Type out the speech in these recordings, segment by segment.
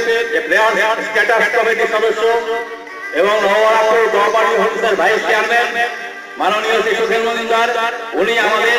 যে player status কমিটির সদস্য এবং নবরাত্র গহপাড়ি হলুদার ভাইস চেয়ারম্যান মাননীয় শ্রী সুখেন মজুমদার, উনি আমাদের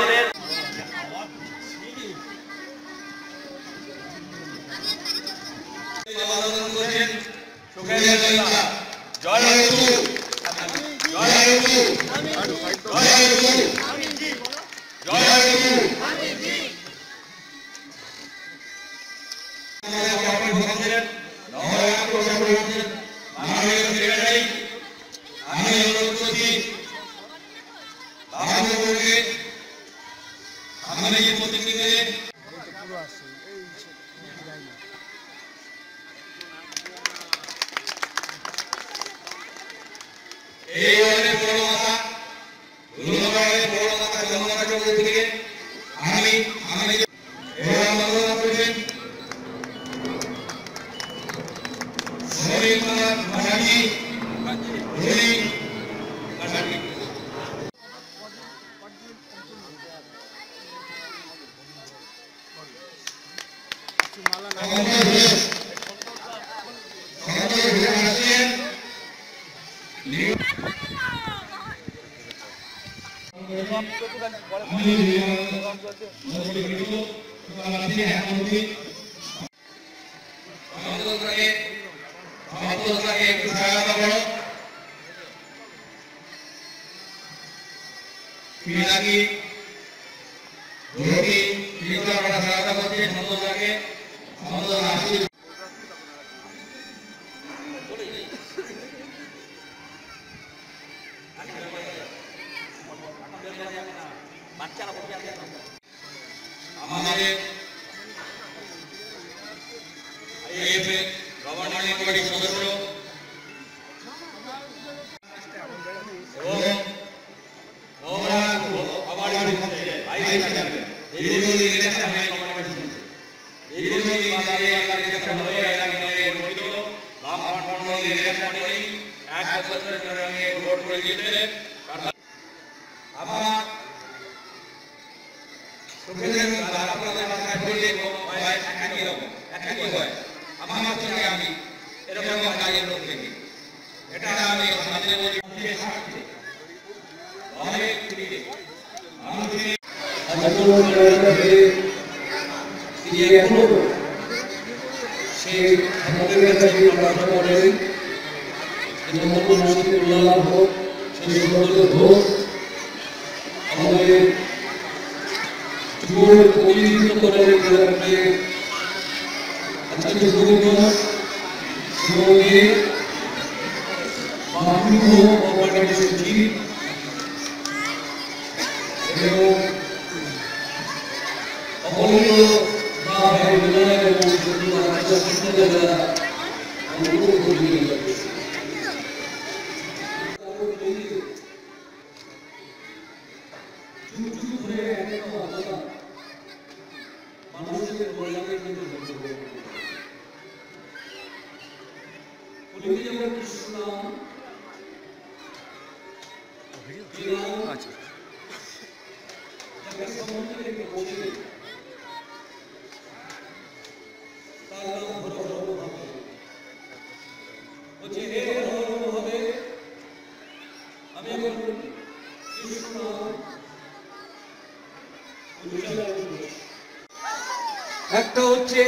একটা হচ্ছে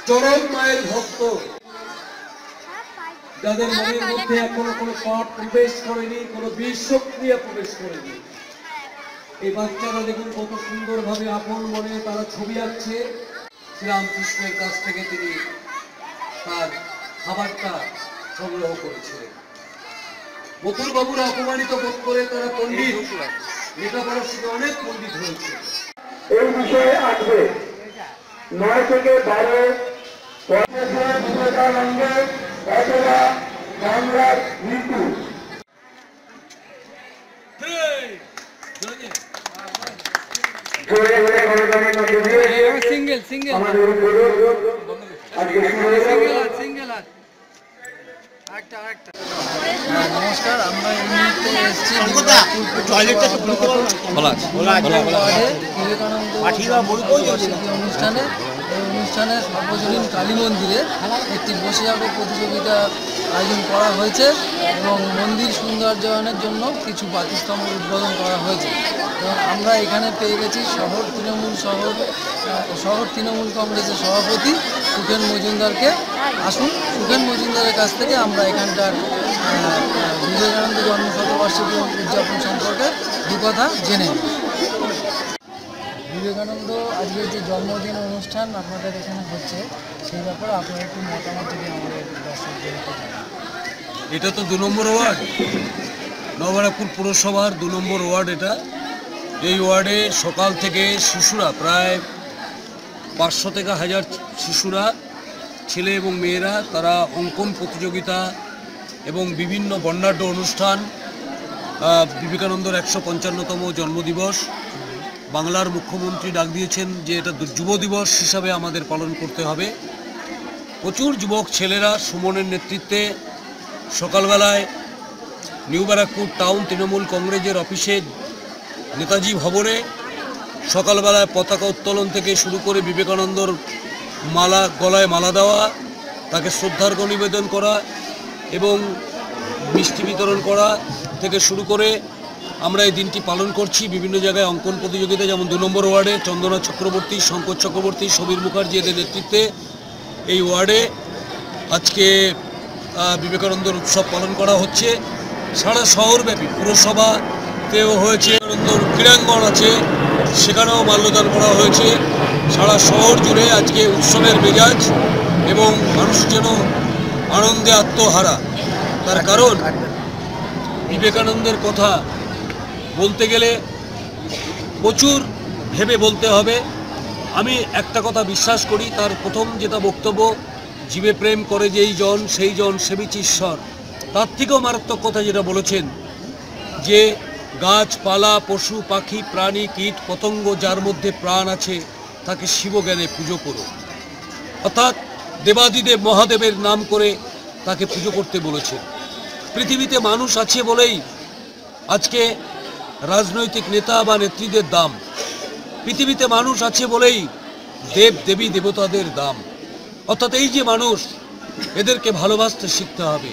চরম মায়ের ভক্ত, যাদের মনের মধ্যে এখনো কোনো পাপ প্রবেশ করেনি, কোনো বিষক্রিয়া প্রবেশ করেনি। এই বাচ্চারা দেখুন কত সুন্দরভাবে আপন মনে তারা ছবি আঁকছে। শ্রীরামকৃষ্ণের কাছ থেকে তিনি তার খাবারটা সংগ্রহ করেছিলেন। মথুর বাবুরা অপমানিত বোধ করে তারা পণ্ডিত, লেখাপড়ার সাথে অনেক পণ্ডিত হয়েছে। এই বিষয়ে আসবে 9 থেকে 12 বিবেকানন্দ অথবা বাংলার মৃত্যু। সিঙ্গেল সিঙ্গেল নমস্কার, আমরা এই মুহূর্তে এসেছি বিবেকানন্দ অনুষ্ঠানে। এই অনুষ্ঠানে অনুষ্ঠানে সর্বজনীন কালী মন্দিরে একটি বসে আঁকো প্রতিযোগিতা আয়োজন করা হয়েছে এবং মন্দির সৌন্দর্যায়নের জন্য কিছু বাতিস্তম্ভ উদ্বোধন করা হয়েছে এবং আমরা এখানে পেয়ে গেছি শহর তৃণমূল কংগ্রেসের সভাপতি সুখেন মজুমদারকে। আসুন সুখেন মজুমদারের কাছ থেকে আমরা এখানকার বিবেকানন্দ জন্মশতবার্ষিকী উদযাপন সম্পর্কে দু কথা জেনে নিই। বিবেকানন্দ আজকের যে জন্মদিন অনুষ্ঠান আপনাদের এখানে হচ্ছে সেই ব্যাপারে আপনার একটু মতামত যদি আমাদের দর্শকদের জানান। এটা তো 2 নম্বর ওয়ার্ড, নবরাপুর পুরসভার 2 নম্বর ওয়ার্ড এটা। এই ওয়ার্ডে সকাল থেকে শিশুরা প্রায় 500 থেকে 1000 শিশুরা, ছেলে এবং মেয়েরা, তারা অঙ্কন প্রতিযোগিতা এবং বিভিন্ন বর্ণাঢ্য অনুষ্ঠান, বিবেকানন্দর 155তম জন্মদিবস, বাংলার মুখ্যমন্ত্রী ডাক দিয়েছেন যে এটা যুব দিবস হিসাবে আমাদের পালন করতে হবে। প্রচুর যুবক ছেলেরা সুমনের নেতৃত্বে সকালবেলায় নিউ ব্যারাকপুর টাউন তৃণমূল কংগ্রেসের অফিসে নেতাজি ভবনে সকালবেলায় পতাকা উত্তোলন থেকে শুরু করে বিবেকানন্দর গলায় মালা দেওয়া, তাকে শ্রদ্ধার্ঘ্য নিবেদন করা এবং মিষ্টি বিতরণ করা থেকে শুরু করে আমরা এই দিনটি পালন করছি। বিভিন্ন জায়গায় অঙ্কন প্রতিযোগিতা, যেমন 2 নম্বর ওয়ার্ডে চন্দনা চক্রবর্তী, শঙ্কর চক্রবর্তী, সমীর মুখার্জি এদের নেতৃত্বে এই ওয়ার্ডে আজকে বিবেকানন্দর উৎসব পালন করা হচ্ছে। সারা শহরব্যাপী পুরসভাতেও হয়েছে, বিবেকানন্দর ক্রীড়াঙ্গন আছে সেখানেও মাল্যদান করা হয়েছে। সারা শহর জুড়ে আজকে উৎসবের মেজাজ এবং মানুষ যেন আনন্দে আত্মহারা। তার কারণ বিবেকানন্দের কথা বলতে গেলে প্রচুর ভেবে বলতে হবে। আমি একটা কথা বিশ্বাস করি, তার প্রথম যেটা বক্তব্য, জীবে প্রেম করে যেই জন সেই জন সেবিছে ঈশ্বর, তার থেকেও মারাত্মক কথা যেটা বলেছেন যে গাছপালা, পশু পাখি, প্রাণী, কীট পতঙ্গ যার মধ্যে প্রাণ আছে তাকে শিবজ্ঞানে পুজো করো। অর্থাৎ দেবাদিদেব মহাদেবের নাম করে তাকে পুজো করতে বলেছেন। পৃথিবীতে মানুষ আছে বলেই আজকে রাজনৈতিক নেতা বা নেত্রীদের দাম, পৃথিবীতে মানুষ আছে বলেই দেব দেবী দেবতাদের দাম। অর্থাৎ এই যে মানুষ, এদেরকে ভালোবাসতে শিখতে হবে।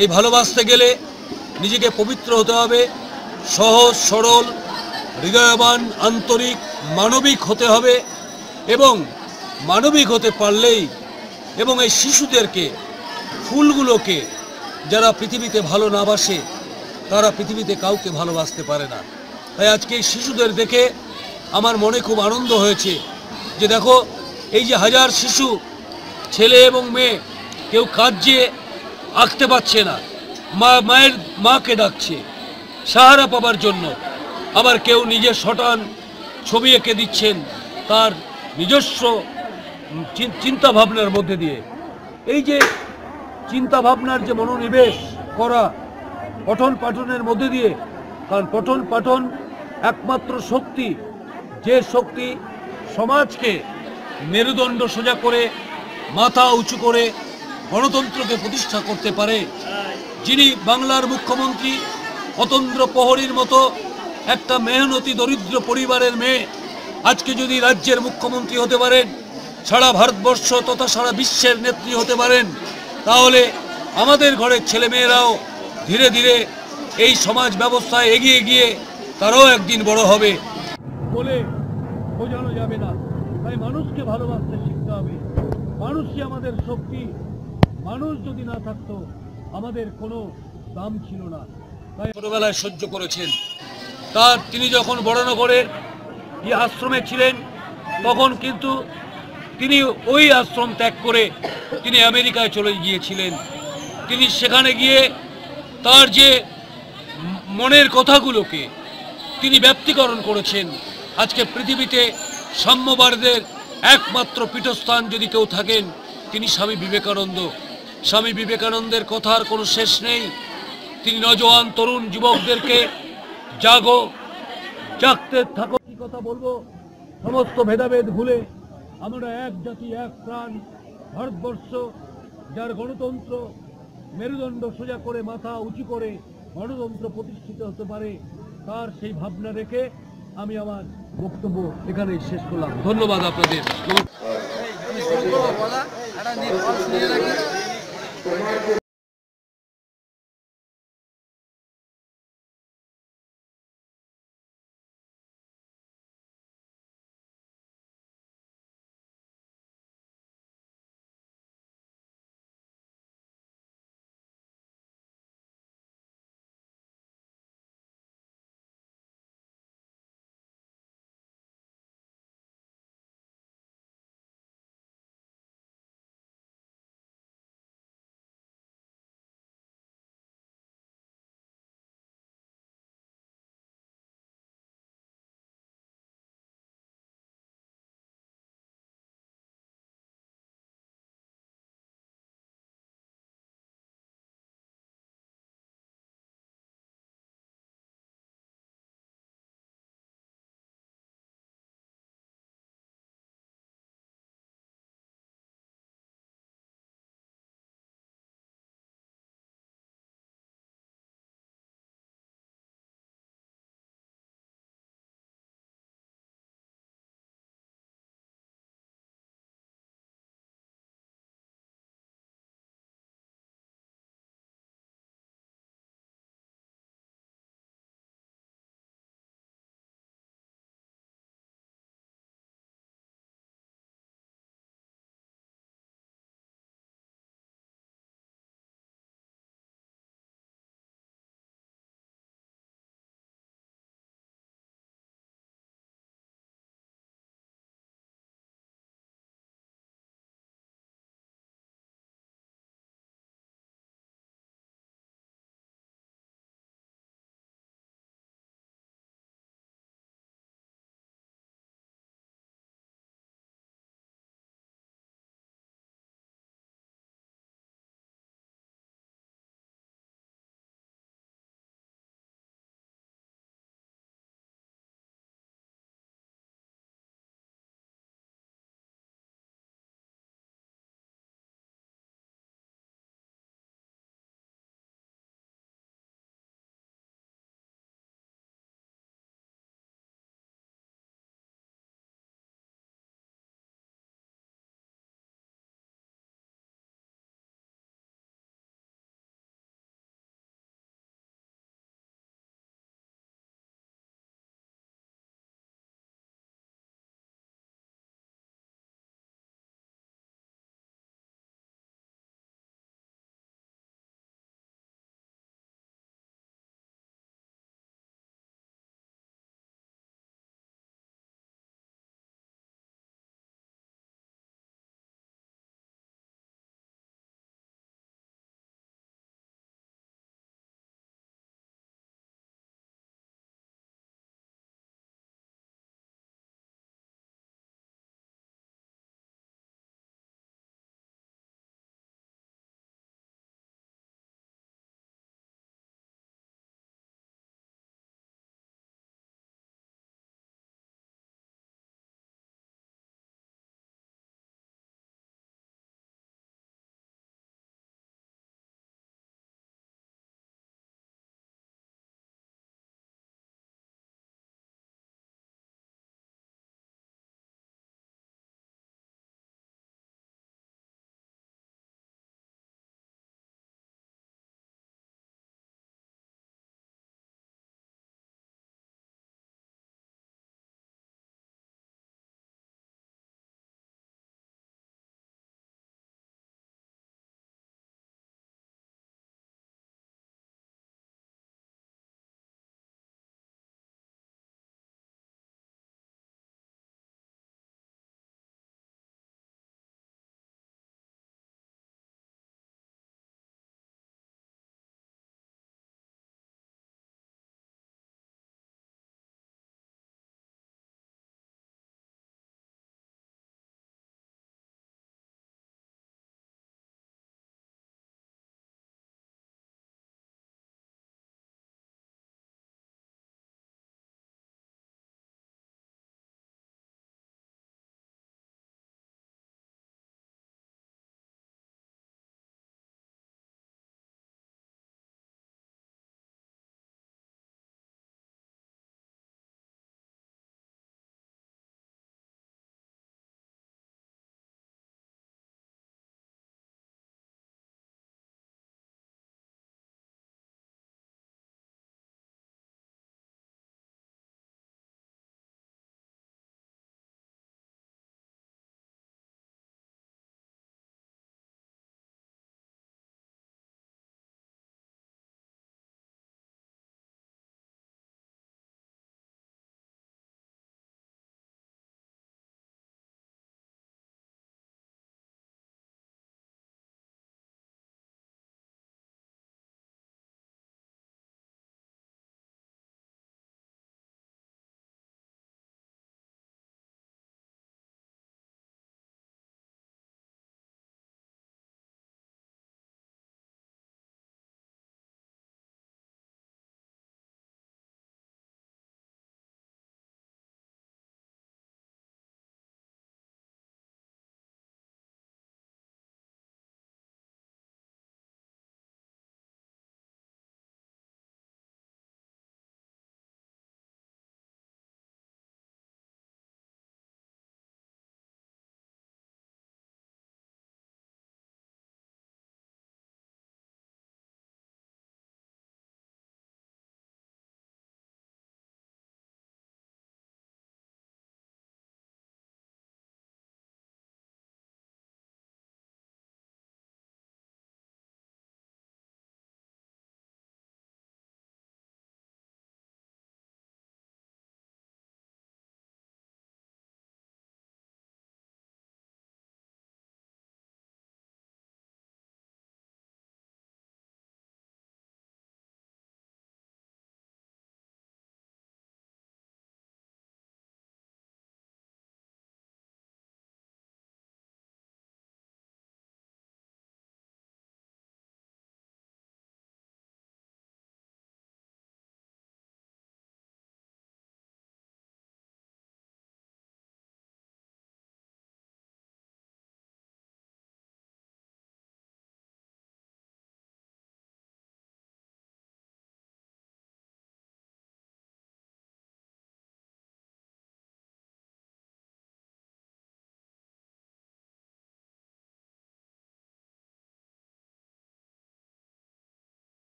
এই ভালোবাসতে গেলে নিজেকে পবিত্র হতে হবে, সহজ সরল, হৃদয়বান, আন্তরিক, মানবিক হতে হবে এবং মানবিক হতে পারলেই এবং এই শিশুদেরকে, ফুলগুলোকে যারা পৃথিবীতে ভালো না বাসে তারা পৃথিবীতে কাউকে ভালোবাসতে পারে না। তাই আজকে এই শিশুদের দেখে আমার মনে খুব আনন্দ হয়েছে যে দেখো এই যে 1000 শিশু, ছেলে এবং মেয়ে, কেউ কাঁদছে, আঁকতে পারছে না, মাকে ডাকছে সাহারা পাবার জন্য, আবার কেউ নিজের শটান ছবি এঁকে দিচ্ছেন তার নিজস্ব চিন্তা ভাবনার মধ্যে দিয়ে। এই যে চিন্তা ভাবনার যে মনোনিবেশ করা পঠন পাঠনের মধ্যে দিয়ে, কারণ পঠন পাঠন একমাত্র শক্তি, যে শক্তি সমাজকে মেরুদণ্ড সোজা করে, মাথা উঁচু করে গণতন্ত্রকে প্রতিষ্ঠা করতে পারে। যিনি বাংলার মুখ্যমন্ত্রী, অতন্দ্র প্রহরীর মতো একটা মেহনতি দরিদ্র পরিবারের মেয়ে আজকে যদি রাজ্যের মুখ্যমন্ত্রী হতে পারেন, সারা ভারতবর্ষ তথা সারা বিশ্বের নেত্রী হতে পারেন, তাহলে আমাদের ঘরের ছেলেমেয়েরাও ধীরে ধীরে এই সমাজ ব্যবস্থায় এগিয়ে গিয়ে তারাও একদিন বড় হবে বলে বোঝানো যাবে না। তাই মানুষকে ভালোবাসতে শিখতে হবে। মানুষই আমাদের শক্তি। মানুষ যদি না থাকতো আমাদের কোনো দাম ছিল না। তাই ছোটবেলায় সহ্য করেছেন। তিনি যখন বড়নগরের এই আশ্রমে ছিলেন তখন কিন্তু তিনি ওই আশ্রম ত্যাগ করে তিনি আমেরিকায় চলে গিয়েছিলেন। তিনি সেখানে গিয়ে তার যে মনের কথাগুলোকে তিনি ব্যক্তিকরণ করেছেন। আজকে পৃথিবীতে সাম্যবাদীদের একমাত্র পীঠস্থান যদি কেউ থাকেন তিনি স্বামী বিবেকানন্দ। স্বামী বিবেকানন্দের কথার কোনো শেষ নেই। তিনি নজওয়ান তরুণ যুবকদেরকে জাগো, জাগতে থাকো। কি কথা বলবো, সমস্ত ভেদাভেদ ভুলে আমরা এক জাতি, এক প্রাণ, ভারতবর্ষ যার গণতন্ত্র মেরুদণ্ড সোজা করে, মাথা উঁচু করে গণতন্ত্র প্রতিষ্ঠিত হতে পারে, তার সেই ভাবনা রেখে আমি আমার বক্তব্য এখানে শেষ করলাম। ধন্যবাদ আপনাদের। আমি শুরু করবো বলা, একটা নিয়ে রাখি।